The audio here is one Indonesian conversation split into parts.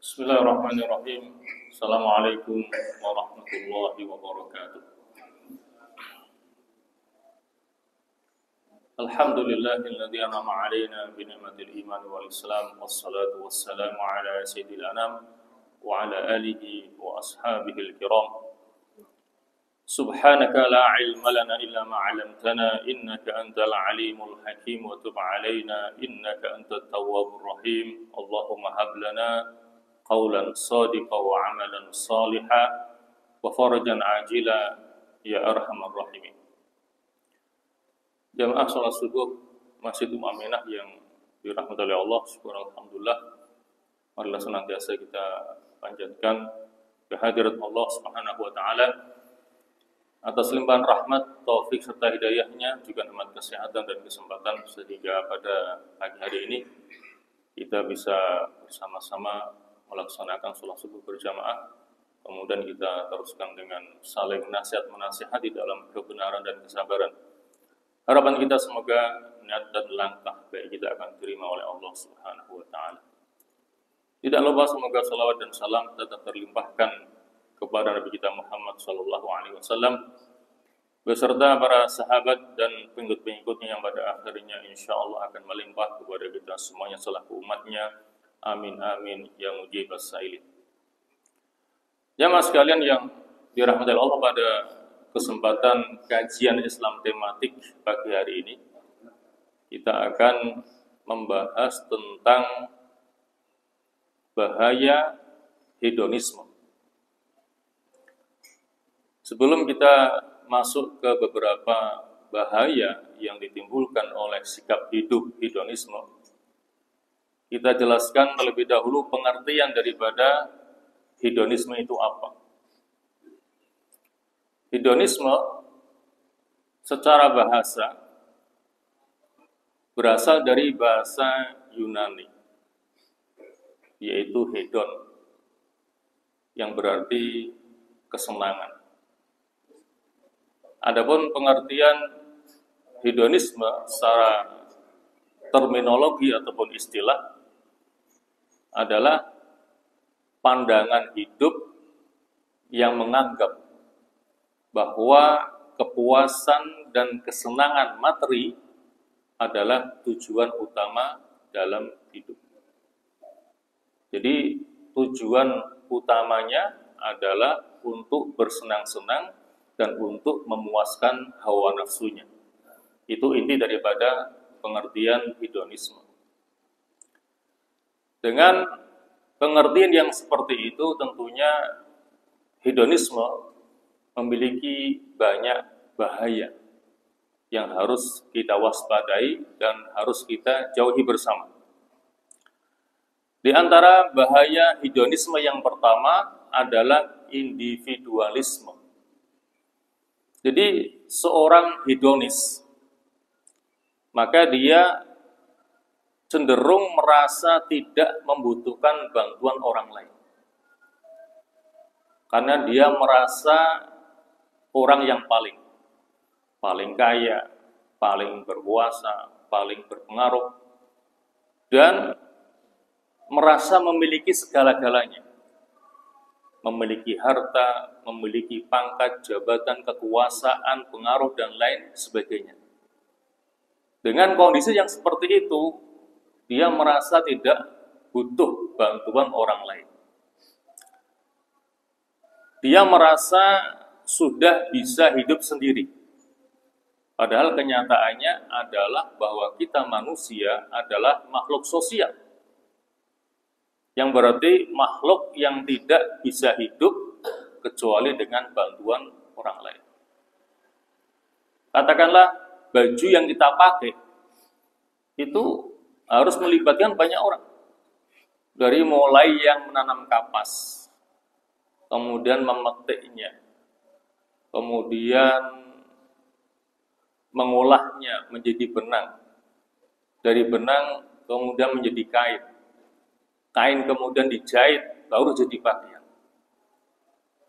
Bismillahirrahmanirrahim. Assalamualaikum warahmatullahi wabarakatuh. Alhamdulillahilladzi an'ama 'alaina bi ni'matil iman wal islam wassalatu wassalamu ala sayyidil anam wa ala alihi wa ashabihil kiram. Subhanaka la 'ilma lana illa ma 'allamtana innaka antal alimul hakim wa tub 'alaina innaka antat tawwabur rahim. Allahumma hab lana qawlan sadiqa wa amalan saliha wa farajan ajila ya arhamar rahimin. Jamaah salat subuh Masjid Aminah yang dirahmati oleh Allah subhanahu alhamdulillah, marilah senantiasa kita panjatkan kehadirat Allah subhanahu wa ta'ala atas limpahan rahmat, taufik serta hidayahnya, juga nikmat kesehatan dan kesempatan sehingga pada pagi hari ini kita bisa bersama-sama melaksanakan sholat subuh berjamaah. Kemudian kita teruskan dengan saling nasihat-menasihati dalam kebenaran dan kesabaran. Harapan kita semoga niat dan langkah baik kita akan diterima oleh Allah Subhanahu wa ta'ala. Tidak lupa semoga salawat dan salam tetap terlimpahkan kepada Nabi kita Muhammad sallallahu alaihi wasallam beserta para sahabat dan pengikut-pengikutnya yang pada akhirnya insyaallah akan melimpah kepada kita semuanya selaku umatnya. Amin amin ya mujibas sa'ilin. Jamaah sekalian yang dirahmati Allah, pada kesempatan kajian Islam tematik pagi hari ini kita akan membahas tentang bahaya hedonisme. Sebelum kita masuk ke beberapa bahaya yang ditimbulkan oleh sikap hidup hedonisme, kita jelaskan terlebih dahulu pengertian daripada hedonisme itu apa. Hedonisme secara bahasa berasal dari bahasa Yunani, yaitu hedon, yang berarti kesenangan. Adapun pengertian hedonisme secara terminologi ataupun istilah adalah pandangan hidup yang menganggap bahwa kepuasan dan kesenangan materi adalah tujuan utama dalam hidup. Jadi tujuan utamanya adalah untuk bersenang-senang dan untuk memuaskan hawa nafsunya. Itu inti daripada pengertian hedonisme. Dengan pengertian yang seperti itu, tentunya hedonisme memiliki banyak bahaya yang harus kita waspadai dan harus kita jauhi bersama. Di antara bahaya hedonisme yang pertama adalah individualisme. Jadi seorang hedonis, maka dia cenderung merasa tidak membutuhkan bantuan orang lain. Karena dia merasa orang yang paling kaya, paling berkuasa, paling berpengaruh, dan merasa memiliki segala-galanya. Memiliki harta, memiliki pangkat, jabatan, kekuasaan, pengaruh, dan lain sebagainya. Dengan kondisi yang seperti itu, dia merasa tidak butuh bantuan orang lain. Dia merasa sudah bisa hidup sendiri. Padahal kenyataannya adalah bahwa kita manusia adalah makhluk sosial. Yang berarti makhluk yang tidak bisa hidup kecuali dengan bantuan orang lain. Katakanlah baju yang kita pakai itu harus melibatkan banyak orang. Dari mulai yang menanam kapas, kemudian memetiknya, kemudian mengolahnya menjadi benang, dari benang kemudian menjadi kain, kain kemudian dijahit baru jadi pakaian.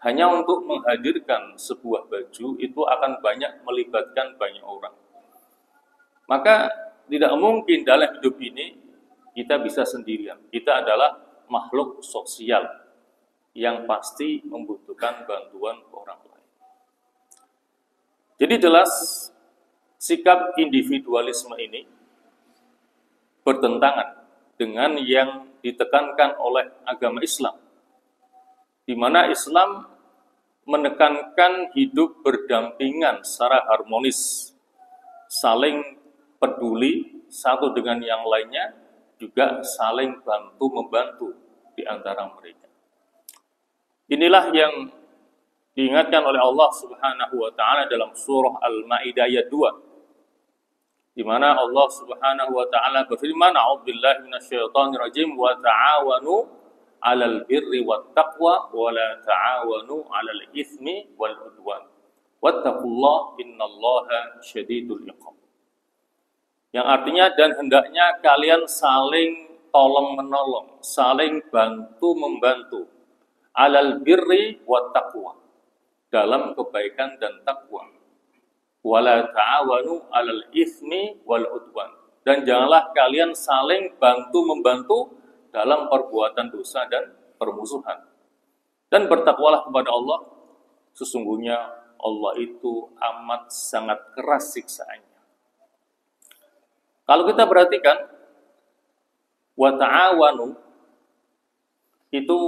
Hanya untuk menghadirkan sebuah baju itu akan banyak melibatkan banyak orang. Maka tidak mungkin dalam hidup ini kita bisa sendirian. Kita adalah makhluk sosial yang pasti membutuhkan bantuan orang lain. Jadi jelas sikap individualisme ini bertentangan dengan yang ditekankan oleh agama Islam, di mana Islam menekankan hidup berdampingan secara harmonis, saling peduli satu dengan yang lainnya, juga saling bantu-membantu di antara mereka. Inilah yang diingatkan oleh Allah Subhanahu wa taala dalam surah Al-Maidah ayat 2, di mana Allah Subhanahu wa taala berfirman, "A'udzubillahi minasyaitonir rajim wa ta'awanu 'alal birri wat taqwa wa la ta'awanu 'alal itsmi wal 'udwan. Wattaqullaha innallaha syadidul 'iqab." Yang artinya, dan hendaknya kalian saling tolong-menolong, saling bantu-membantu, 'alal birri wat taqwa, dalam kebaikan dan takwa. Wala ta'awanu 'alal itsmi wal 'udwan, dan janganlah kalian saling bantu-membantu dalam perbuatan dosa dan permusuhan. Dan bertakwalah kepada Allah, sesungguhnya Allah itu amat sangat keras siksaannya. Kalau kita perhatikan, wa ta'awanu itu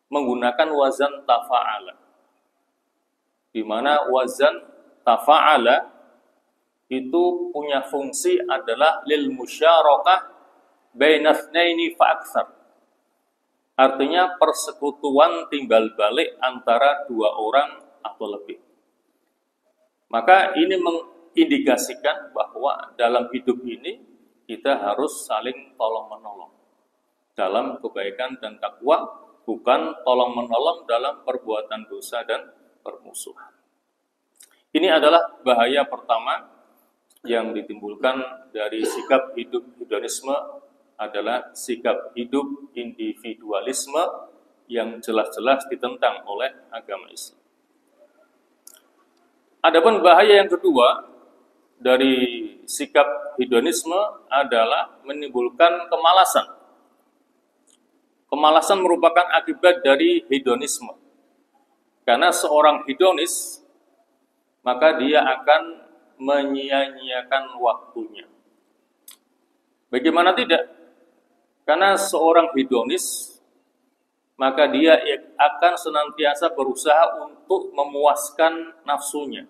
menggunakan wazan tafa'ala, di mana wazan tafa'ala itu punya fungsi adalah lil musyarakah bainatsnaini fa'aktsar. Artinya persekutuan timbal balik antara dua orang atau lebih. Maka ini mengindikasikan bahwa dalam hidup ini kita harus saling tolong-menolong dalam kebaikan dan takwa, bukan tolong-menolong dalam perbuatan dosa dan permusuhan. Ini adalah bahaya pertama yang ditimbulkan dari sikap hidup hedonisme, adalah sikap hidup individualisme yang jelas-jelas ditentang oleh agama Islam. Adapun bahaya yang kedua dari sikap hedonisme adalah menimbulkan kemalasan. Kemalasan merupakan akibat dari hedonisme. Karena seorang hedonis, maka dia akan menyia-nyiakan waktunya. Bagaimana tidak? Karena seorang hedonis, maka dia akan senantiasa berusaha untuk memuaskan nafsunya,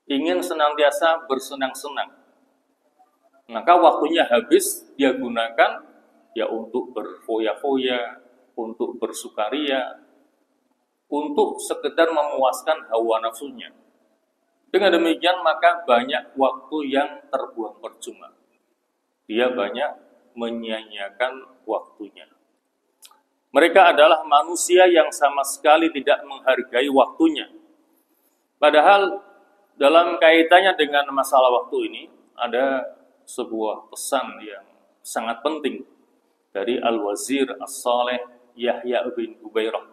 ingin senantiasa bersenang-senang. Maka waktunya habis, dia gunakan ya untuk berfoya-foya, untuk bersukaria, untuk sekedar memuaskan hawa nafsunya. Dengan demikian maka banyak waktu yang terbuang percuma. Dia banyak menyia-nyiakan waktunya. Mereka adalah manusia yang sama sekali tidak menghargai waktunya. Padahal dalam kaitannya dengan masalah waktu ini, ada sebuah pesan yang sangat penting dari Al-Wazir As-Saleh Yahya bin Ubairah,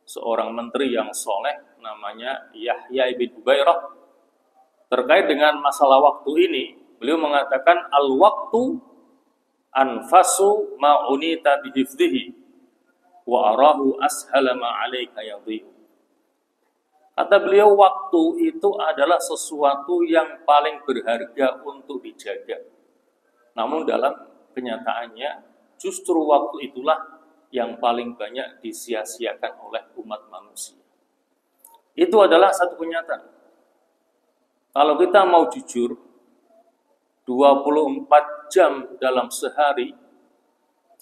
seorang menteri yang soleh namanya Yahya bin Ubairah. Terkait dengan masalah waktu ini, beliau mengatakan, al-waktu anfasu ma'unita bihifdihi wa arahu ashala ma'alaika yadhi'u. Kata beliau, waktu itu adalah sesuatu yang paling berharga untuk dijaga. Namun dalam kenyataannya, justru waktu itulah yang paling banyak disia-siakan oleh umat manusia. Itu adalah satu kenyataan. Kalau kita mau jujur, 24 jam dalam sehari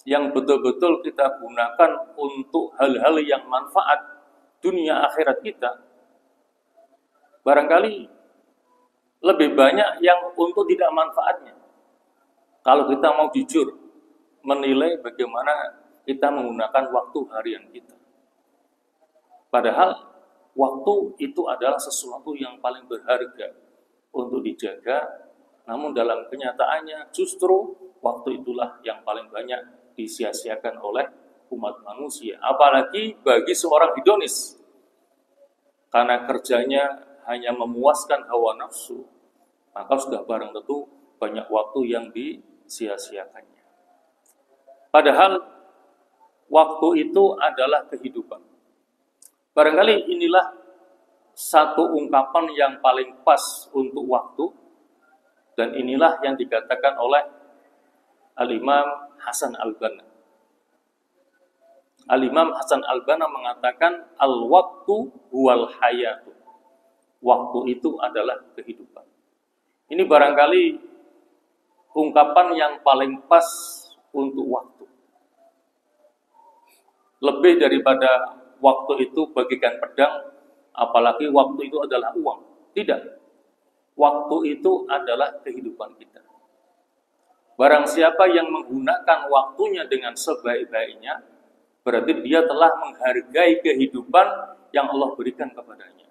yang betul-betul kita gunakan untuk hal-hal yang manfaat dunia akhirat kita, barangkali lebih banyak yang untuk tidak manfaatnya. Kalau kita mau jujur menilai bagaimana kita menggunakan waktu harian kita. Padahal waktu itu adalah sesuatu yang paling berharga untuk dijaga. Namun dalam kenyataannya justru waktu itulah yang paling banyak disia-siakan oleh umat manusia. Apalagi bagi seorang hedonis. Karena kerjanya hanya memuaskan hawa nafsu, maka sudah barang tentu banyak waktu yang disia-siakannya. Padahal waktu itu adalah kehidupan. Barangkali inilah satu ungkapan yang paling pas untuk waktu, dan inilah yang dikatakan oleh Al-Imam Hasan Al-Banna. Al-Imam Hasan Al-Banna mengatakan al-waktu huwal hayatu. Waktu itu adalah kehidupan. Ini barangkali ungkapan yang paling pas untuk waktu. Lebih daripada waktu itu bagikan pedang, apalagi waktu itu adalah uang. Tidak. Waktu itu adalah kehidupan kita. Barang siapa yang menggunakan waktunya dengan sebaik-baiknya, berarti dia telah menghargai kehidupan yang Allah berikan kepadanya.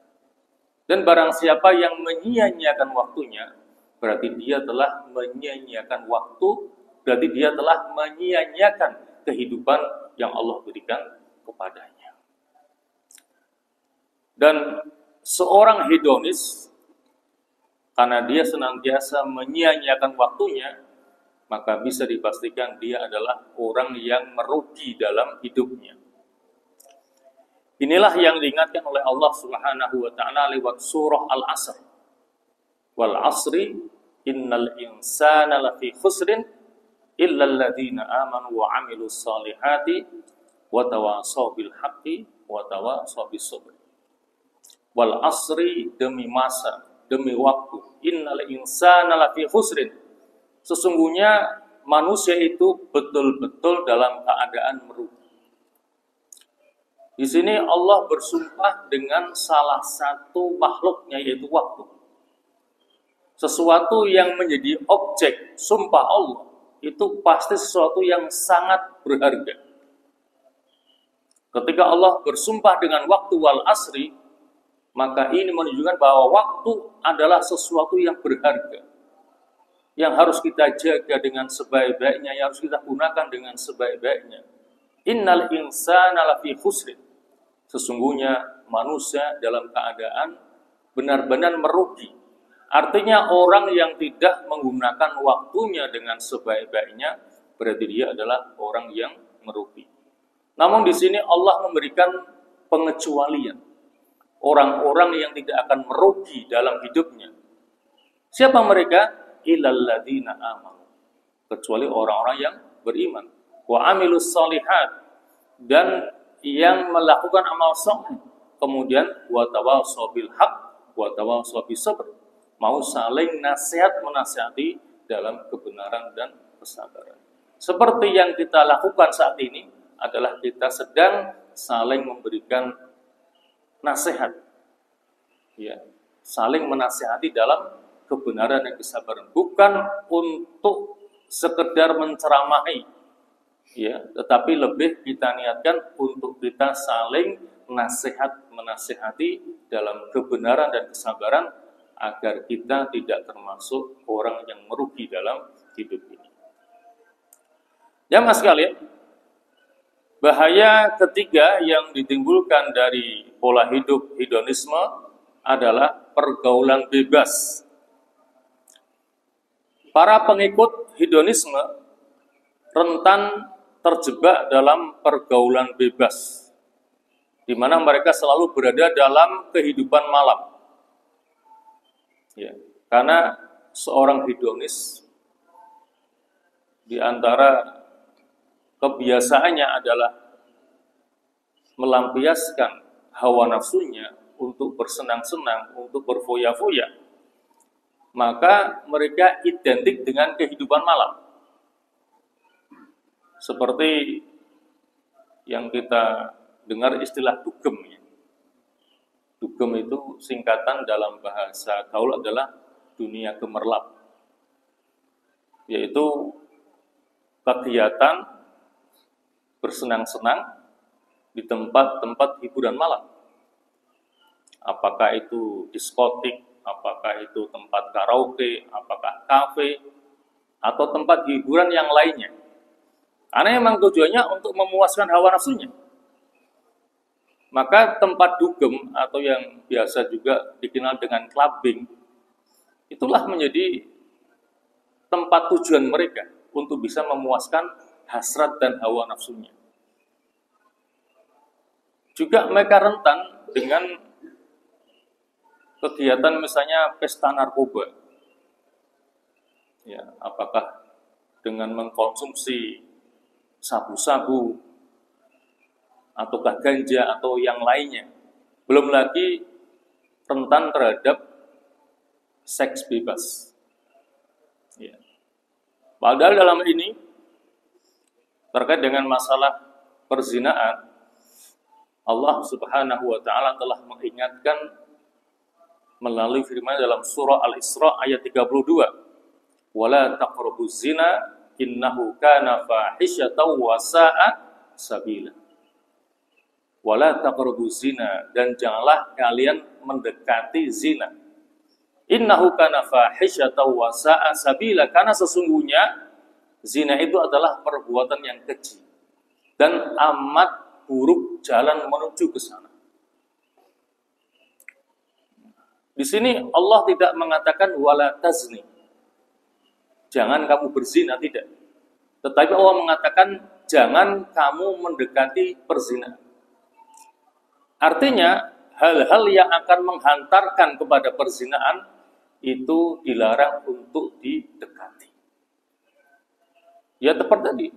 Dan barang siapa yang menyia-nyiakan waktunya, berarti dia telah menyia-nyiakan waktu, berarti dia telah menyia-nyiakan kehidupan yang Allah berikan kepadanya. Dan seorang hedonis, karena dia senantiasa menyia-nyiakan waktunya, maka bisa dipastikan dia adalah orang yang merugi dalam hidupnya. Inilah yang diingatkan oleh Allah Subhanahu wa taala lewat surah Al-Asr. Wal 'asri innal insana lafi khusrin illa alladziina aamanu wa 'amilus shalihati wa tawashaw bil haqqi wa tawashaw bis sabr. Wal 'asri, demi masa, demi waktu, innal insana lafi khusrin. Sesungguhnya manusia itu betul-betul dalam keadaan merugi. Di sini Allah bersumpah dengan salah satu makhluknya, yaitu waktu. Sesuatu yang menjadi objek sumpah Allah itu pasti sesuatu yang sangat berharga. Ketika Allah bersumpah dengan waktu wal asri, maka ini menunjukkan bahwa waktu adalah sesuatu yang berharga, yang harus kita jaga dengan sebaik-baiknya, yang harus kita gunakan dengan sebaik-baiknya. Innal insana lafi khusrin. Sesungguhnya manusia dalam keadaan benar-benar merugi. Artinya orang yang tidak menggunakan waktunya dengan sebaik-baiknya, berarti dia adalah orang yang merugi. Namun di sini Allah memberikan pengecualian. Orang-orang yang tidak akan merugi dalam hidupnya. Siapa mereka? Illalladzina amanu, kecuali orang-orang yang beriman, wa amilus shalihat, dan yang melakukan amal saleh, kemudian wa tawashaw bil haqq wa tawashaw bis sabr, mau saling nasihat menasihati dalam kebenaran dan kesabaran. Seperti yang kita lakukan saat ini adalah kita sedang saling memberikan nasihat, ya, saling menasihati dalam kebenaran dan kesabaran, bukan untuk sekedar menceramahi, ya, tetapi lebih kita niatkan untuk kita saling menasihati dalam kebenaran dan kesabaran, agar kita tidak termasuk orang yang merugi dalam hidup ini. Jamaah sekalian, bahaya ketiga yang ditimbulkan dari pola hidup hedonisme adalah pergaulan bebas. Para pengikut hedonisme rentan terjebak dalam pergaulan bebas, di mana mereka selalu berada dalam kehidupan malam. Ya, karena seorang hedonis di antara kebiasaannya adalah melampiaskan hawa nafsunya untuk bersenang-senang, untuk berfoya-foya. Maka mereka identik dengan kehidupan malam. Seperti yang kita dengar istilah dugem. Dugem itu singkatan dalam bahasa gaul adalah dunia gemerlap, yaitu kegiatan bersenang-senang di tempat-tempat hiburan malam. Apakah itu diskotik, apakah itu tempat karaoke, apakah kafe, atau tempat hiburan yang lainnya. Karena memang tujuannya untuk memuaskan hawa nafsunya. Maka tempat dugem atau yang biasa juga dikenal dengan clubbing, itulah menjadi tempat tujuan mereka untuk bisa memuaskan hasrat dan hawa nafsunya. Juga mereka rentan dengan kegiatan misalnya pesta narkoba. Ya, apakah dengan mengkonsumsi sabu-sabu ataukah ganja atau yang lainnya. Belum lagi rentan terhadap seks bebas. Ya. Padahal dalam ini terkait dengan masalah perzinaan, Allah Subhanahu wa taala telah mengingatkan melalui firman dalam surah Al-Isra ayat 32. Wala taqrabuz zina innahu kana fahisyatan wa sa'a sabila. Wala taqrabuz zina, dan janganlah kalian mendekati zina. Innahu kana fahisyatan wa sa'a sabila, karena sesungguhnya zina itu adalah perbuatan yang keji dan amat buruk jalan menuju ke sana. Di sini Allah tidak mengatakan wala tazni, jangan kamu berzina, tidak. Tetapi Allah mengatakan jangan kamu mendekati perzinahan. Artinya hal-hal yang akan menghantarkan kepada perzinahan itu dilarang untuk didekati. Ya tepat tadi,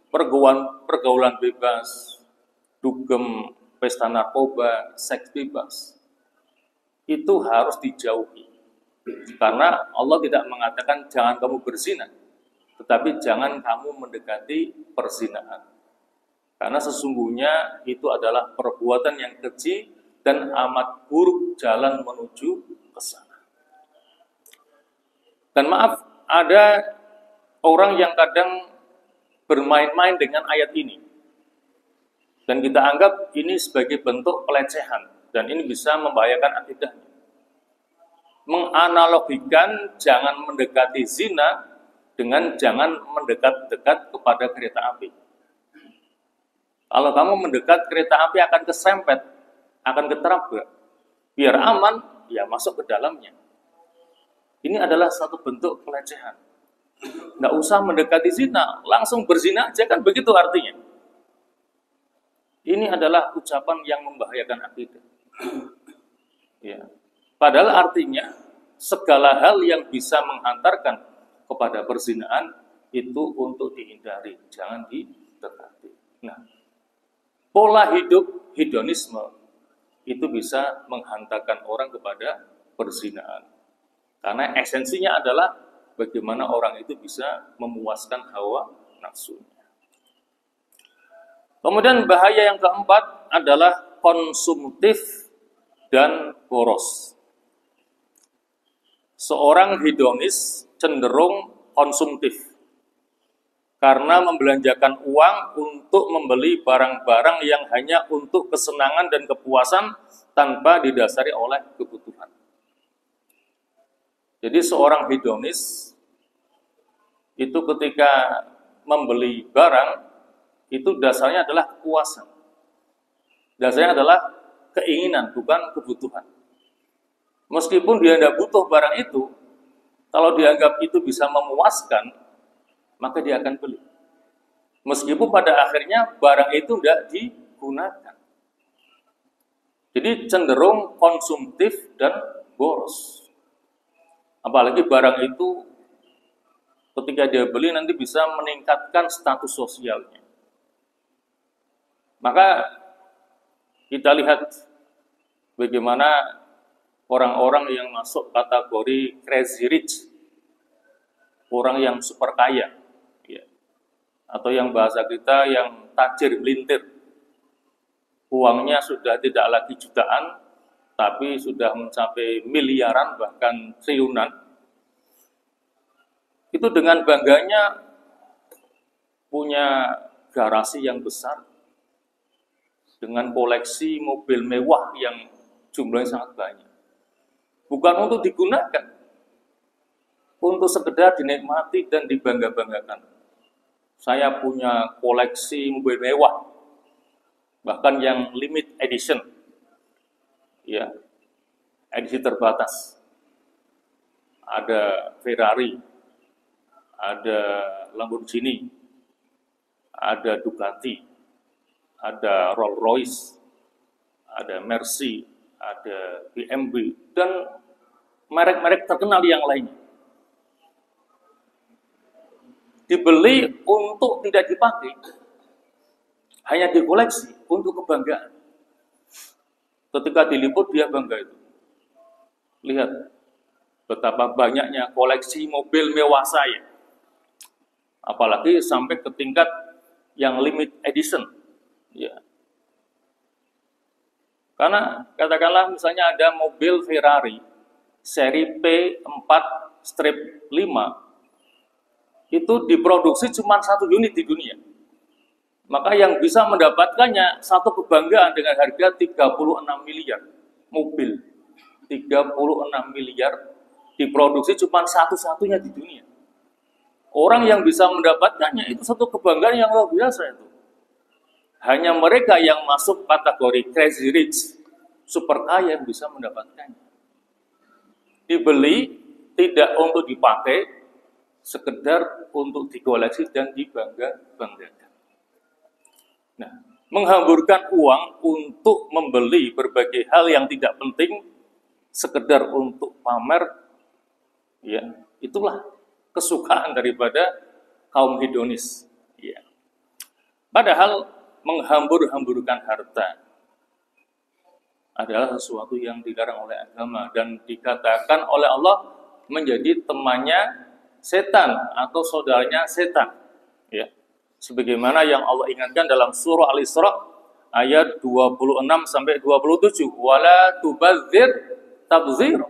pergaulan bebas, dugem, pesta narkoba, seks bebas, itu harus dijauhi. Karena Allah tidak mengatakan jangan kamu berzina, tetapi jangan kamu mendekati perzinahan. Karena sesungguhnya itu adalah perbuatan yang keji dan amat buruk jalan menuju ke sana. Dan maaf, ada orang yang kadang bermain-main dengan ayat ini. Dan kita anggap ini sebagai bentuk pelecehan. Dan ini bisa membahayakan akidahnya. Menganalogikan jangan mendekati zina dengan jangan mendekat-dekat kepada kereta api. Kalau kamu mendekat, kereta api akan kesempet, akan ketabrak. Biar aman, ya masuk ke dalamnya. Ini adalah satu bentuk pelecehan. Nggak usah mendekati zina, langsung berzina aja, kan begitu artinya. Ini adalah ucapan yang membahayakan akidah. Ya. Padahal artinya segala hal yang bisa menghantarkan kepada perzinahan itu untuk dihindari, jangan didekati. Nah, pola hidup hedonisme itu bisa menghantarkan orang kepada perzinahan. Karena esensinya adalah bagaimana orang itu bisa memuaskan hawa nafsunya. Kemudian bahaya yang keempat adalah konsumtif dan boros. Seorang hedonis cenderung konsumtif karena membelanjakan uang untuk membeli barang-barang yang hanya untuk kesenangan dan kepuasan tanpa didasari oleh kebutuhan. Jadi seorang hedonis itu ketika membeli barang itu dasarnya adalah kepuasan. Dasarnya adalah keinginan, bukan kebutuhan. Meskipun dia tidak butuh barang itu, kalau dianggap itu bisa memuaskan, maka dia akan beli. Meskipun pada akhirnya barang itu tidak digunakan. Jadi cenderung konsumtif dan boros. Apalagi barang itu ketika dia beli nanti bisa meningkatkan status sosialnya. Maka kita lihat bagaimana orang-orang yang masuk kategori crazy rich, orang yang super kaya, ya. Atau yang bahasa kita yang tajir melintir. Uangnya sudah tidak lagi jutaan, tapi sudah mencapai miliaran bahkan triliunan. Itu dengan bangganya punya garasi yang besar, dengan koleksi mobil mewah yang jumlahnya sangat banyak. Bukan untuk digunakan, untuk sekedar dinikmati dan dibangga-banggakan. Saya punya koleksi mobil mewah, bahkan yang limited edition, ya, edisi terbatas. Ada Ferrari, ada Lamborghini, ada Ducati, ada Rolls Royce, ada Mercy, ada BMW, dan merek-merek terkenal yang lainnya. Dibeli untuk tidak dipakai, hanya dikoleksi untuk kebanggaan. Ketika diliput dia bangga itu. Lihat betapa banyaknya koleksi mobil mewah saya. Apalagi sampai ke tingkat yang limited edition. Ya. Karena katakanlah misalnya ada mobil Ferrari seri P4-5 itu diproduksi cuma 1 unit di dunia. Maka yang bisa mendapatkannya satu kebanggaan dengan harga 36 miliar. Mobil 36 miliar diproduksi cuma satu-satunya di dunia. Orang yang bisa mendapatkannya itu satu kebanggaan yang luar biasa itu. Hanya mereka yang masuk kategori crazy rich, super kaya yang bisa mendapatkannya. Dibeli tidak untuk dipakai, sekedar untuk dikoleksi dan dibangga-banggakan. Nah, menghamburkan uang untuk membeli berbagai hal yang tidak penting, sekedar untuk pamer, ya itulah kesukaan daripada kaum hedonis. Ya. Padahal menghambur-hamburkan harta adalah sesuatu yang dilarang oleh agama dan dikatakan oleh Allah menjadi temannya setan atau saudaranya setan. Ya. Sebagaimana yang Allah ingatkan dalam surah Al-Isra ayat 26 sampai 27, wala tubadzir tabdzir.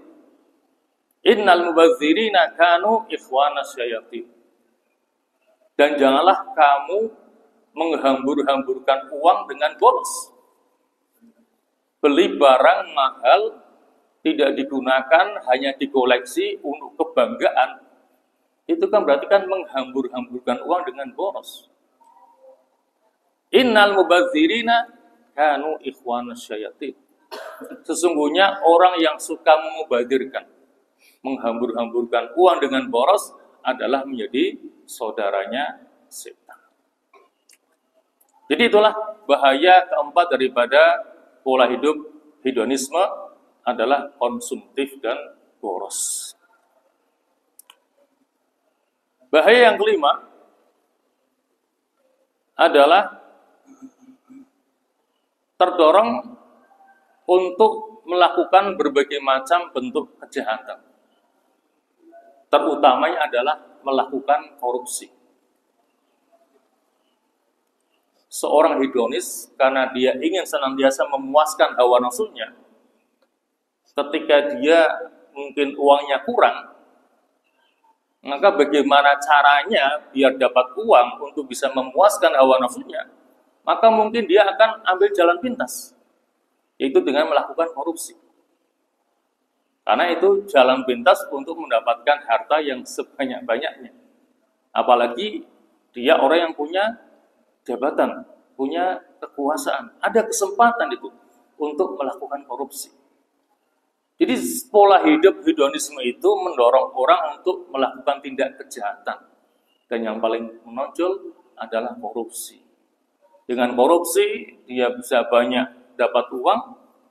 Innal mubadzirina kanu ikhwanas syayatin. Dan janganlah kamu menghambur-hamburkan uang dengan bolos. Beli barang mahal tidak digunakan, hanya dikoleksi untuk kebanggaan. Itu kan berarti kan menghambur-hamburkan uang dengan boros. Innal mubadzirina kanu ikhwanas syayatin. Sesungguhnya orang yang suka memubadirkan, menghambur-hamburkan uang dengan boros adalah menjadi saudaranya setan. Jadi itulah bahaya keempat daripada pola hidup hedonisme adalah konsumtif dan boros. Bahaya yang kelima adalah terdorong untuk melakukan berbagai macam bentuk kejahatan. Terutamanya adalah melakukan korupsi. Seorang hedonis karena dia ingin senantiasa memuaskan hawa nafsunya, ketika dia mungkin uangnya kurang, maka bagaimana caranya biar dapat uang untuk bisa memuaskan hawa nafsunya, maka mungkin dia akan ambil jalan pintas, yaitu dengan melakukan korupsi. Karena itu jalan pintas untuk mendapatkan harta yang sebanyak-banyaknya. Apalagi dia orang yang punya jabatan, punya kekuasaan, ada kesempatan itu untuk melakukan korupsi. Jadi pola hidup hedonisme itu mendorong orang untuk melakukan tindak kejahatan. Dan yang paling menonjol adalah korupsi. Dengan korupsi dia bisa banyak dapat uang,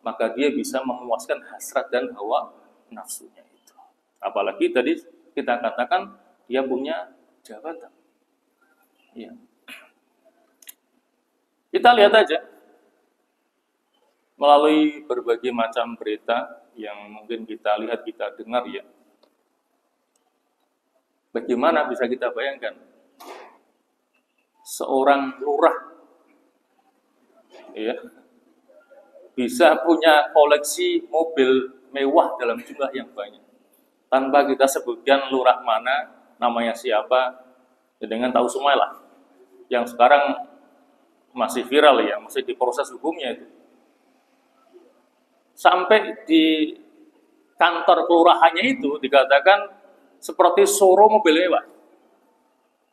maka dia bisa memuaskan hasrat dan hawa nafsunya itu. Apalagi tadi kita katakan dia punya jabatan. Ya. Kita lihat aja melalui berbagai macam berita yang mungkin kita lihat, kita dengar ya. Bagaimana bisa kita bayangkan seorang lurah ya bisa punya koleksi mobil mewah dalam jumlah yang banyak. Tanpa kita sebutkan lurah mana, namanya siapa, ya dengan tahu semua lah. Yang sekarang masih viral ya, masih diproses hukumnya itu. Sampai di kantor kelurahannya itu dikatakan seperti showroom mobil mewah.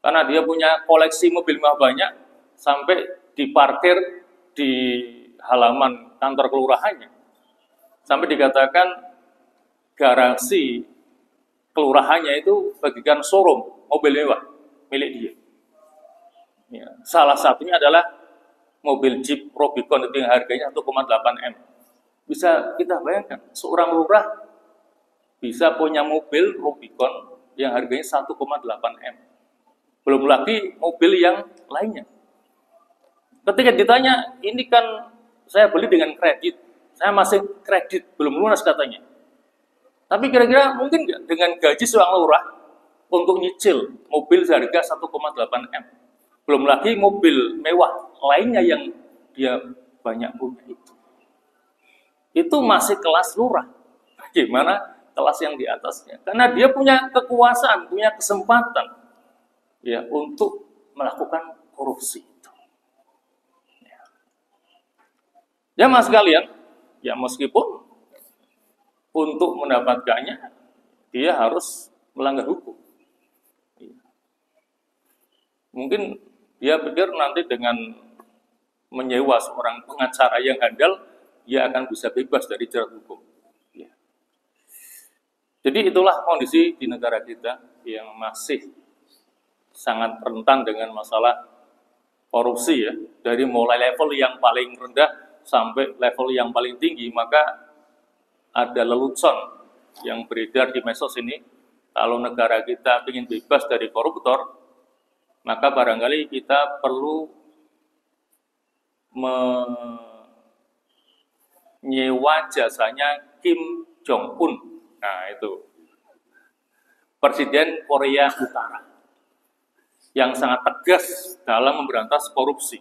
Karena dia punya koleksi mobil mewah banyak, sampai diparkir di halaman kantor kelurahannya. Sampai dikatakan garasi kelurahannya itu bagikan showroom mobil mewah milik dia. Ya. Salah satunya adalah mobil Jeep Rubicon itu yang harganya 1,8 M. Bisa kita bayangkan, seorang lurah bisa punya mobil Rubicon yang harganya 1,8 M. Belum lagi mobil yang lainnya. Ketika ditanya, ini kan saya beli dengan kredit, saya masih kredit, belum lunas katanya. Tapi kira-kira mungkin nggak dengan gaji seorang lurah untuk nyicil mobil seharga 1,8 M? Belum lagi mobil mewah lainnya yang dia banyak punya itu. Itu masih kelas lurah. Bagaimana kelas yang di atasnya? Karena dia punya kekuasaan, punya kesempatan ya untuk melakukan korupsi. Ya mas sekalian, ya meskipun untuk mendapatkannya dia harus melanggar hukum. Mungkin dia pikir nanti dengan menyewa seorang pengacara yang handal, dia akan bisa bebas dari jerat hukum. Ya. Jadi itulah kondisi di negara kita yang masih sangat rentan dengan masalah korupsi ya. Dari mulai level yang paling rendah sampai level yang paling tinggi, maka ada lelucon yang beredar di medsos ini. Kalau negara kita ingin bebas dari koruptor, maka barangkali kita perlu menyewa jasanya Kim Jong-un. Nah itu Presiden Korea Utara yang sangat tegas dalam memberantas korupsi.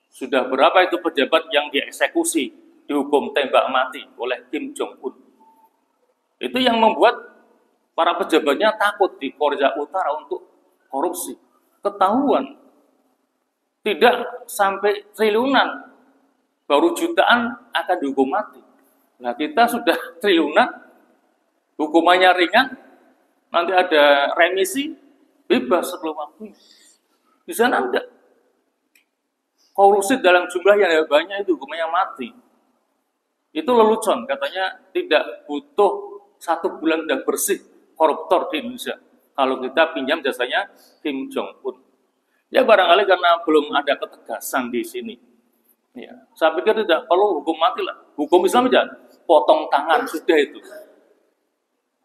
Sudah berapa itu pejabat yang dieksekusi, dihukum tembak mati oleh Kim Jong-un. Itu yang membuat para pejabatnya takut di Korea Utara untuk korupsi. Ketahuan, tidak sampai triliunan, baru jutaan akan dihukum mati. Nah kita sudah triliunan, hukumannya ringan, nanti ada remisi, bebas sebelum waktunya. Di sana enggak. Korupsi dalam jumlah yang banyak itu hukumannya mati. Itu lelucon, katanya tidak butuh 1 bulan sudah bersih koruptor di Indonesia. Kalau kita pinjam jasanya Kim Jong-un. Ya barangkali karena belum ada ketegasan di sini. Ya, saya pikir tidak perlu hukum mati lah. Hukum Islam aja, potong tangan sudah itu.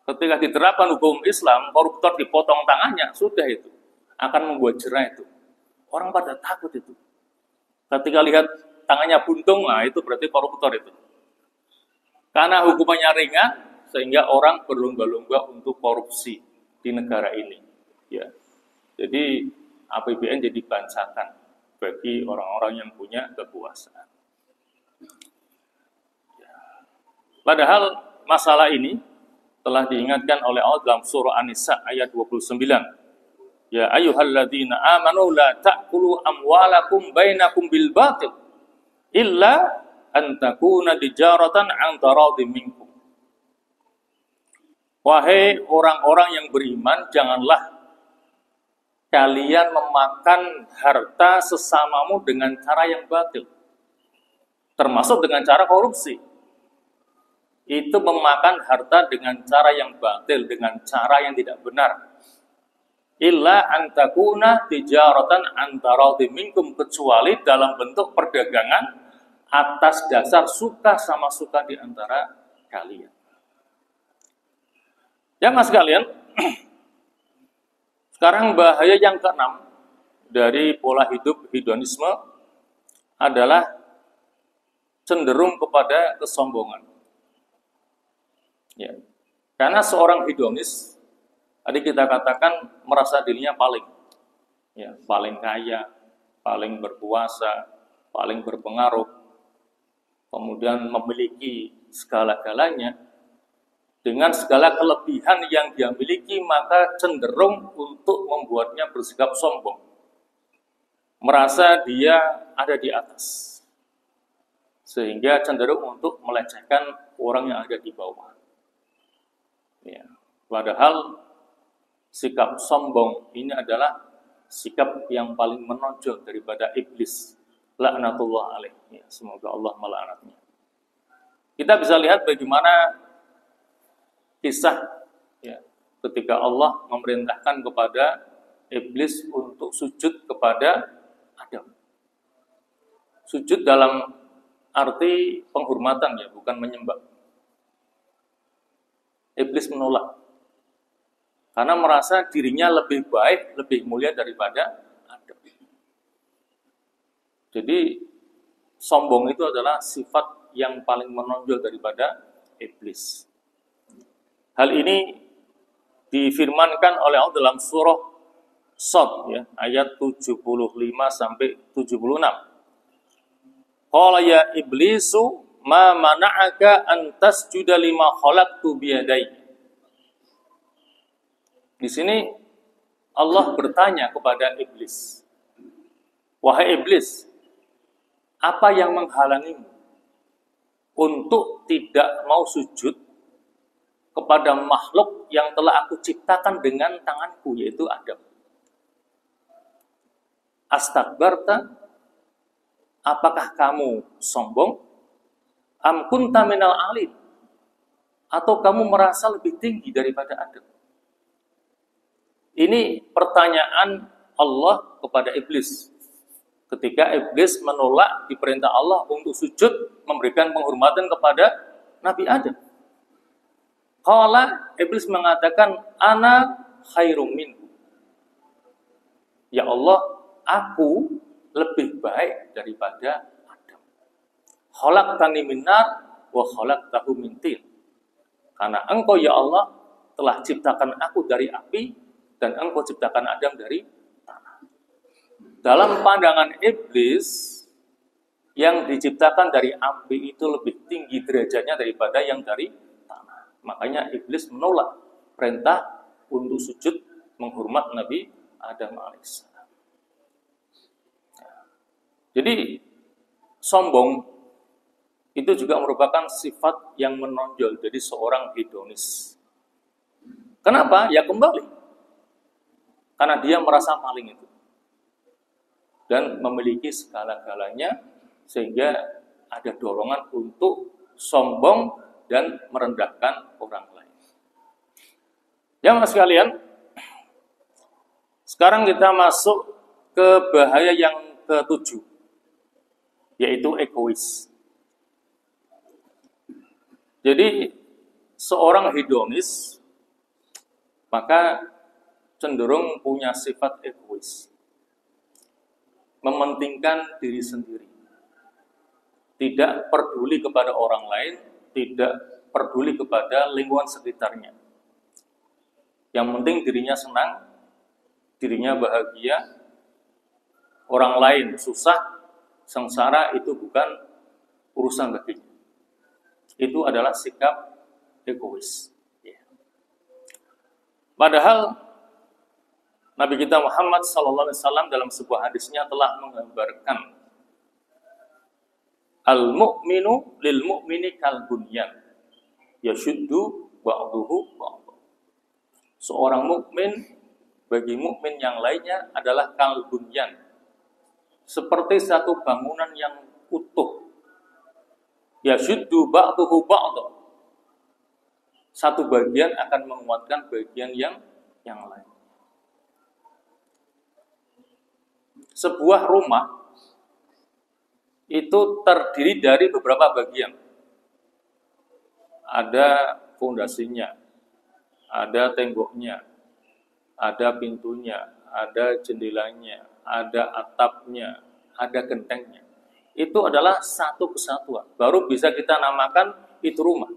Ketika diterapkan hukum Islam, koruptor dipotong tangannya, sudah itu. Akan membuat jerah itu. Orang pada takut itu. Ketika lihat tangannya buntung, nah itu berarti koruptor itu. Karena hukumannya ringan, sehingga orang berlomba-lomba untuk korupsi di negara ini. Ya, jadi APBN jadi bancakan bagi orang-orang yang punya kekuasaan. Ya. Padahal masalah ini telah diingatkan oleh Allah dalam surah An-Nisa ayat 29. Ya ayyuhalladzina amanu la ta'kulu amwalakum bainakum bil batil illa an takuna tijaratan an taradhim minkum. Wahai orang-orang yang beriman, janganlah kalian memakan harta sesamamu dengan cara yang batil. Termasuk dengan cara korupsi. Itu memakan harta dengan cara yang batil, dengan cara yang tidak benar. Illa antakuna tijaratan antarati minkum, kecuali dalam bentuk perdagangan atas dasar suka sama suka di antara kalian. Ya mas kalian, sekarang bahaya yang keenam dari pola hidup hedonisme adalah cenderung kepada kesombongan. Ya, karena seorang hedonis tadi kita katakan merasa dirinya paling kaya, paling berkuasa, paling berpengaruh, kemudian memiliki segala-galanya. Dengan segala kelebihan yang dia miliki, maka cenderung untuk membuatnya bersikap sombong. Merasa dia ada di atas. Sehingga cenderung untuk melecehkan orang yang ada di bawah. Ya. Padahal sikap sombong ini adalah sikap yang paling menonjol daripada iblis. Laknatullah alaih. Ya, semoga Allah melaknatnya. Kita bisa lihat bagaimana kisah ya, ketika Allah memerintahkan kepada iblis untuk sujud kepada Adam. Sujud dalam arti penghormatan ya, bukan menyembah. Iblis menolak. Karena merasa dirinya lebih baik, lebih mulia daripada Adam. Jadi sombong itu adalah sifat yang paling menonjol daripada iblis. Hal ini difirmankan oleh Allah dalam surah Shad ya, ayat 75 sampai 76. Qala ya iblisu ma mana'aka an tasjuda lima khalaqtu biyadayya. Di sini Allah bertanya kepada iblis, wahai iblis, apa yang menghalangimu untuk tidak mau sujud kepada makhluk yang telah aku ciptakan dengan tanganku, yaitu Adam? Astakbarta, apakah kamu sombong? Am kunta minal alim, atau kamu merasa lebih tinggi daripada Adam? Ini pertanyaan Allah kepada iblis. Ketika iblis menolak diperintah Allah untuk sujud, memberikan penghormatan kepada Nabi Adam. Qala, iblis mengatakan, ana khairum minhu. Ya Allah, aku lebih baik daripada Adam. Khalaqtani min nar wa khalaqtahu min tin. Karena engkau ya Allah telah ciptakan aku dari api dan engkau ciptakan Adam dari tanah. Dalam pandangan iblis, yang diciptakan dari api itu lebih tinggi derajatnya daripada yang dari tanah. Makanya iblis menolak perintah untuk sujud menghormat Nabi Adam alaihissalam. Jadi sombong itu juga merupakan sifat yang menonjol dari seorang hedonis. Kenapa? Ya kembali karena dia merasa paling itu dan memiliki segala-galanya, sehingga ada dorongan untuk sombong dan merendahkan orang lain. Jamaah sekalian, sekarang kita masuk ke bahaya yang ke-7, yaitu egois. Jadi seorang hedonis maka cenderung punya sifat egois, mementingkan diri sendiri, tidak peduli kepada orang lain, tidak peduli kepada lingkungan sekitarnya. Yang penting dirinya senang, dirinya bahagia, orang lain susah, sengsara itu bukan urusan baginya. Itu adalah sikap egois. Padahal Nabi kita Muhammad SAW dalam sebuah hadisnya telah menggambarkan al-mu'minu lil mu'mini kal bunyan yashuddu ba'duhu ba'd. Seorang mukmin bagi mukmin yang lainnya adalah kal bunyan, seperti satu bangunan yang utuh. Yashuddu ba'duhu ba'd. Satu bagian akan menguatkan bagian yang lain. Sebuah rumah itu terdiri dari beberapa bagian. Ada fondasinya, ada temboknya, ada pintunya, ada jendelanya, ada atapnya, ada gentengnya. Itu adalah satu kesatuan. Baru bisa kita namakan itu rumah.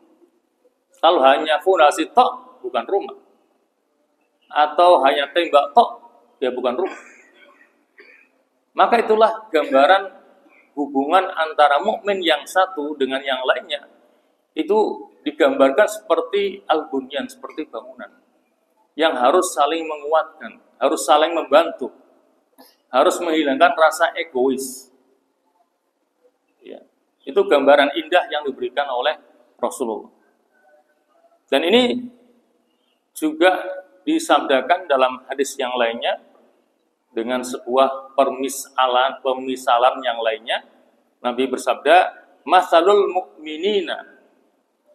Kalau hanya fondasi tok, bukan rumah. Atau hanya tembak tok, ya bukan rumah. Maka itulah gambaran hubungan antara mukmin yang satu dengan yang lainnya. Itu digambarkan seperti al-bunyan, seperti bangunan. Yang harus saling menguatkan, harus saling membantu, harus menghilangkan rasa egois. Ya, itu gambaran indah yang diberikan oleh Rasulullah. Dan ini juga disabdakan dalam hadis yang lainnya, dengan sebuah pemisalan yang lainnya. Nabi bersabda, "Matsalul mu'minina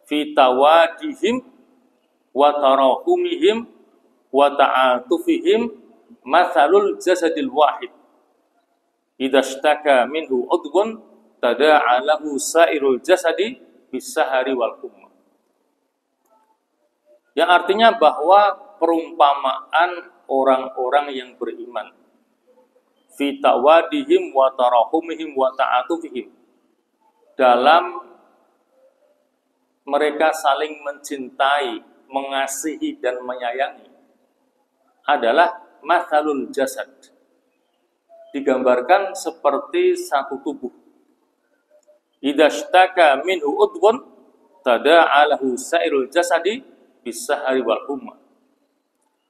fi tawadihim wa tarahumihim wa ta'atufihim mathalul jasadil wahid idza ishtaka minhu udhun tada'a lahu sairul jasadi bis-sahari wal humma. Yang artinya bahwa perumpamaan orang-orang yang beriman fi tawadihim wa tarahumihim wa ta'atufihim, dalam mereka saling mencintai, mengasihi dan menyayangi, adalah mathalul jasad, digambarkan seperti satu tubuh. Idza ishtaka minhu udhun tada'a lahu sairul jasadi bis-sahari wal humma.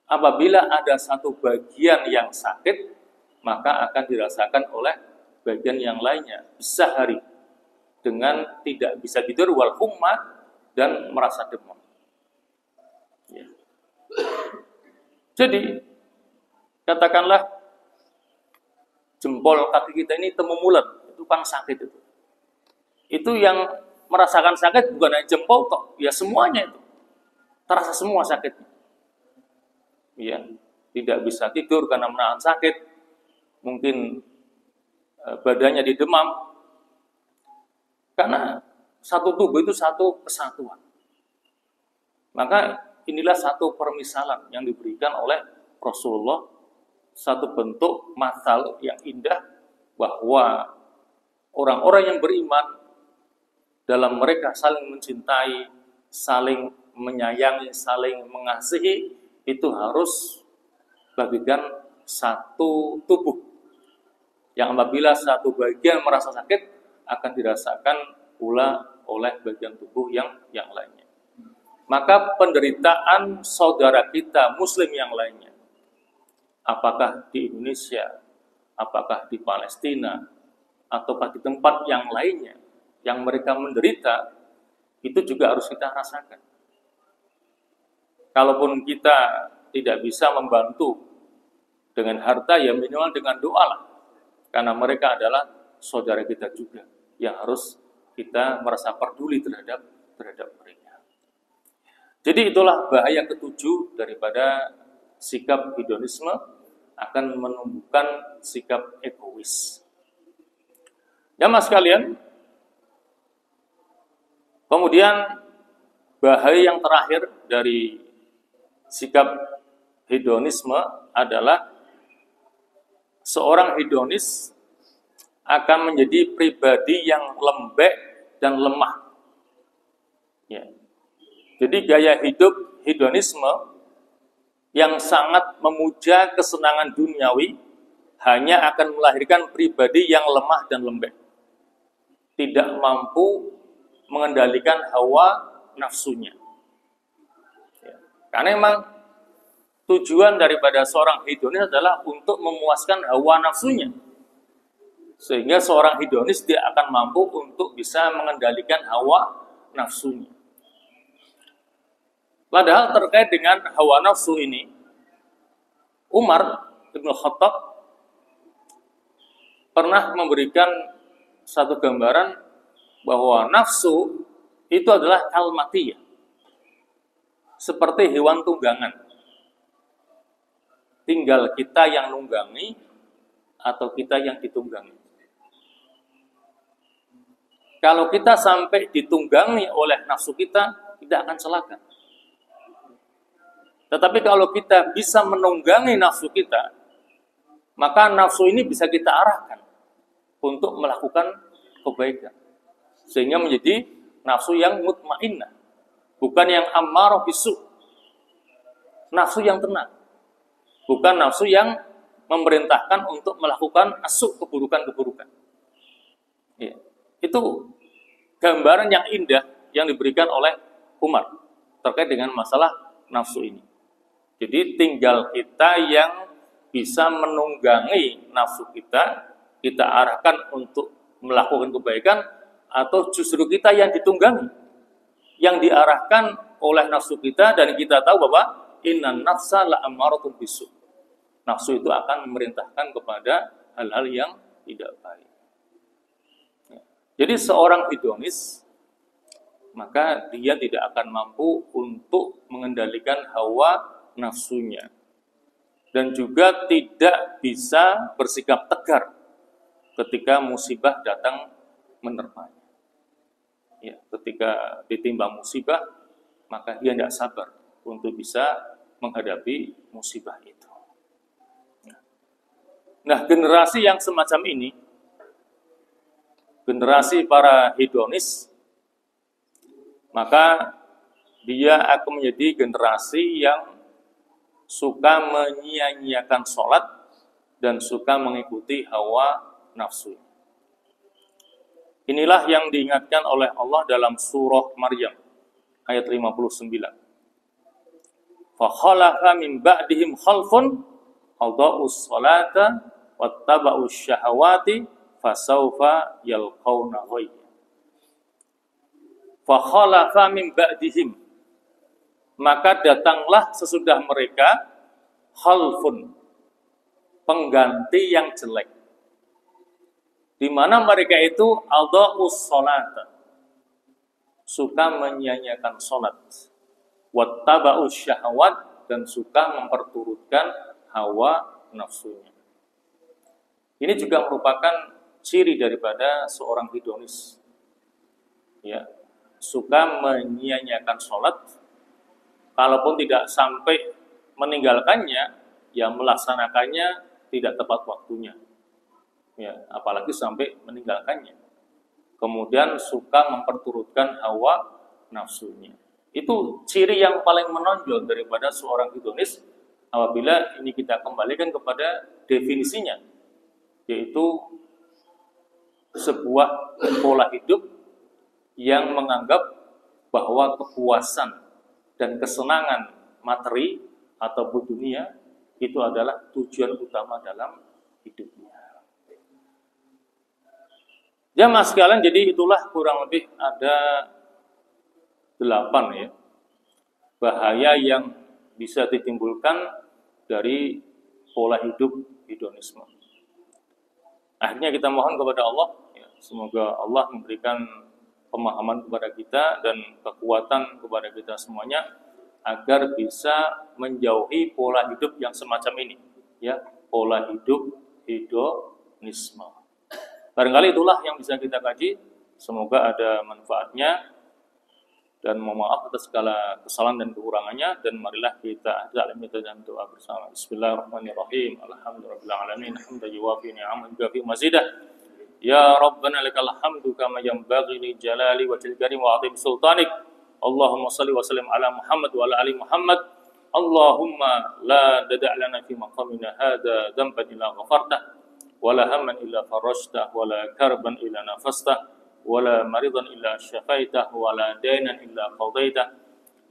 Apabila ada satu bagian yang sakit, maka akan dirasakan oleh bagian yang lainnya bis-sahari, dengan tidak bisa tidur, wal humma, dan merasa demam. Ya. Jadi katakanlah jempol kaki kita ini temu mulet, itu kan sakit itu. Itu yang merasakan sakit bukan hanya jempol kok, ya semuanya itu. Terasa semua sakitnya. Ya, tidak bisa tidur karena menahan sakit. Mungkin badannya didemam. Karena satu tubuh itu satu kesatuan. Maka inilah satu permisalan yang diberikan oleh Rasulullah, satu bentuk mathal yang indah, bahwa orang-orang yang beriman dalam mereka saling mencintai, saling menyayangi, saling mengasihi, itu harus bagikan satu tubuh yang apabila satu bagian merasa sakit akan dirasakan pula oleh bagian tubuh yang lainnya. Maka penderitaan saudara kita muslim yang lainnya, apakah di Indonesia, apakah di Palestina, ataukah di tempat yang lainnya yang mereka menderita, itu juga harus kita rasakan. Kalaupun kita tidak bisa membantu dengan harta, ya minimal dengan doa lah, karena mereka adalah saudara kita juga yang harus kita merasa peduli terhadap mereka. Jadi itulah bahaya ketujuh daripada sikap hedonisme, akan menumbuhkan sikap egois. Jamaah sekalian, kemudian bahaya yang terakhir dari sikap hedonisme adalah seorang hedonis akan menjadi pribadi yang lembek dan lemah. Ya. Jadi gaya hidup hedonisme yang sangat memuja kesenangan duniawi hanya akan melahirkan pribadi yang lemah dan lembek, tidak mampu mengendalikan hawa nafsunya. Ya. Karena memang tujuan daripada seorang hedonis adalah untuk memuaskan hawa nafsunya. Sehingga seorang hedonis dia akan mampu untuk bisa mengendalikan hawa nafsunya. Padahal terkait dengan hawa nafsu ini, Umar bin Khattab pernah memberikan satu gambaran bahwa nafsu itu adalah kalmatiyah, seperti hewan tunggangan. Tinggal kita yang nunggangi atau kita yang ditunggangi. Kalau kita sampai ditunggangi oleh nafsu kita, tidak akan celaka. Tetapi kalau kita bisa menunggangi nafsu kita, maka nafsu ini bisa kita arahkan untuk melakukan kebaikan. Sehingga menjadi nafsu yang mutmainnah, bukan yang ammarah bisu. Nafsu yang tenang, bukan nafsu yang memerintahkan untuk melakukan asuk, keburukan-keburukan. Ya. Itu gambaran yang indah yang diberikan oleh Umar terkait dengan masalah nafsu ini. Jadi tinggal kita yang bisa menunggangi nafsu kita, kita arahkan untuk melakukan kebaikan, atau justru kita yang ditunggangi, yang diarahkan oleh nafsu kita, dan kita tahu bahwa innan nafsa la'ammaratun bisu. Nafsu itu akan memerintahkan kepada hal-hal yang tidak baik. Jadi seorang hedonis, maka dia tidak akan mampu untuk mengendalikan hawa nafsunya. dan juga tidak bisa bersikap tegar ketika musibah datang menerpanya. Ya, ketika ditimpa musibah, maka dia tidak sabar untuk bisa menghadapi musibah itu. Nah, generasi yang semacam ini, generasi para hedonis, maka dia akan menjadi generasi yang suka menyia-nyiakan sholat dan suka mengikuti hawa nafsu. Inilah yang diingatkan oleh Allah dalam surah Maryam ayat 59. فَخَلَفَ مِنْ بَعْدِهِمْ خَلْفٌ أَضَاعُوا الصَّلَاةَ وَاتَّبَعُوا الشَّهَوَاتِ فَسَوْفَ يَلْقَوْنَ غَيًّا. فَخَلَفَ مِنْ بَعْدِهِمْ, maka datanglah sesudah mereka khalfun, pengganti yang jelek, di mana mereka itu adha'us sholata, suka menyia-nyiakan sholat, wattaba'us syahwat, dan suka memperturutkan hawa nafsunya. Ini juga merupakan ciri daripada seorang hedonis, ya, suka menyia-nyiakan sholat, kalaupun tidak sampai meninggalkannya, ya melaksanakannya tidak tepat waktunya, ya, apalagi sampai meninggalkannya. Kemudian suka memperturutkan hawa nafsunya. Itu ciri yang paling menonjol daripada seorang hedonis apabila ini kita kembalikan kepada definisinya, yaitu sebuah pola hidup yang menganggap bahwa kepuasan dan kesenangan materi atau dunia itu adalah tujuan utama dalam hidupnya. Jamaah sekalian, jadi itulah kurang lebih ada 8 ya bahaya yang bisa ditimbulkan dari pola hidup hedonisme. Akhirnya kita mohon kepada Allah, ya, semoga Allah memberikan pemahaman kepada kita dan kekuatan kepada kita semuanya agar bisa menjauhi pola hidup yang semacam ini, ya, pola hidup hedonisme. Barangkali itulah yang bisa kita kaji. Semoga ada manfaatnya. Dan mohon maaf atas segala kesalahan dan kekurangannya, dan marilah kita saling minta dan doa bersama. Bismillahirrahmanirrahim. Alhamdulillahirabbil alamin, hamdan yuwafi ni'amahu wa yukafi mazidah. Ya Rabbana lakal hamdu kama yanbaghi li jalali wajhil karim wa 'azimi sultanik. Allahumma shalli wa sallim ala Muhammad wa ala ali Muhammad. Allahumma la dada' lana fi maqamina hadha dhanban illa ghafartah, wa la hamman illa farajtah, wa la karban illa nafastah, ولا مريضا إلا شفيته ولا دينا إلا قضيته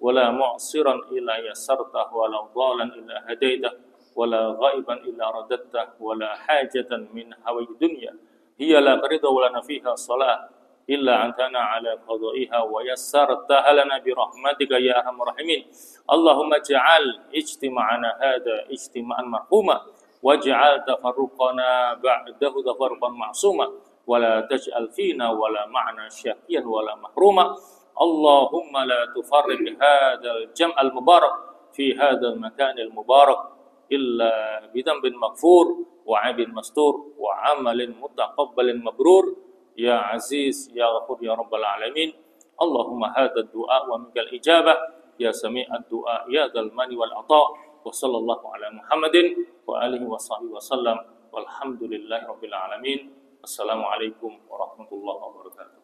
ولا معسرا إلا يسرته ولا ضالا إلا هديته ولا غائبا إلا رددته ولا حاجة من حوائج الدنيا هي لا رضا ولنا فيها صلاة إلا أنتنا على قضائها ويسرتها لنا برحمتك يا أرحم الراحمين. اللهم اجعل اجتماعنا هذا اجتماعا مرحوما واجعل تفرقنا بعده تفرقا معصوما ولا تجعل فينا ولا معنا شاكيا ولا محروما. اللهم لا تفرق هذا الجمع المبارك في هذا المكان المبارك إلا بذنب مغفور وعيب مستور وعمل متقبل مبرور يا عزيز يا غفور يا رب العالمين. اللهم هذا الدعاء ومنك الإجابة يا سميع الدعاء يا ذا المن والعطاء. وصلى الله على محمد وآله وصحبه وسلم والحمد لله رب العالمين. Assalamualaikum warahmatullahi wabarakatuh.